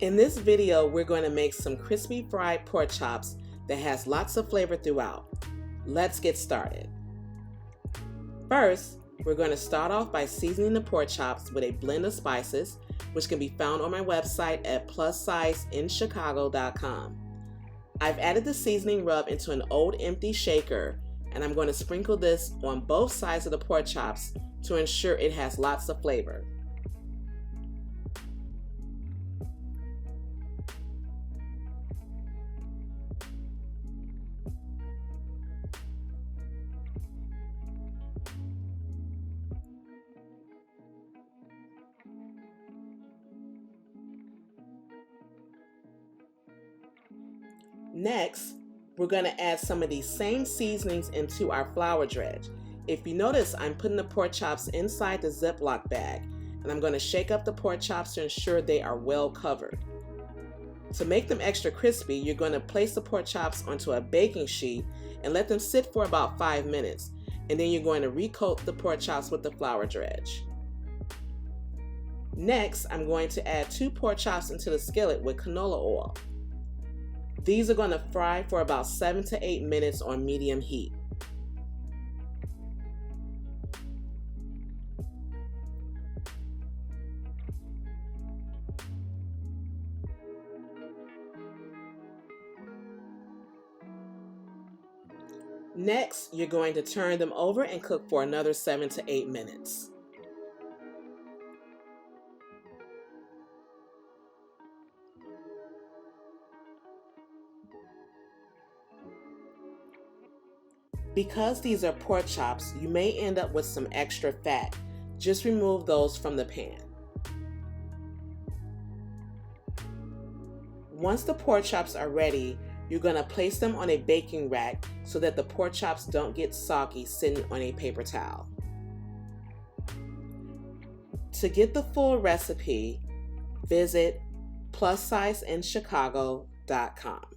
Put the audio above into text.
In this video, we're going to make some crispy fried pork chops that has lots of flavor throughout. Let's get started. First, we're going to start off by seasoning the pork chops with a blend of spices, which can be found on my website at plussizeinchicago.com. I've added the seasoning rub into an old empty shaker, and I'm going to sprinkle this on both sides of the pork chops to ensure it has lots of flavor. Next, we're going to add some of these same seasonings into our flour dredge. If you notice, I'm putting the pork chops inside the Ziploc bag, and I'm going to shake up the pork chops to ensure they are well covered. To make them extra crispy, you're going to place the pork chops onto a baking sheet and let them sit for about 5 minutes, and then you're going to recoat the pork chops with the flour dredge. Next, I'm going to add 2 pork chops into the skillet with canola oil. These are going to fry for about 7 to 8 minutes on medium heat. Next, you're going to turn them over and cook for another 7 to 8 minutes. Because these are pork chops, you may end up with some extra fat. Just remove those from the pan. Once the pork chops are ready, you're going to place them on a baking rack so that the pork chops don't get soggy sitting on a paper towel. To get the full recipe, visit plussizeinchicago.com.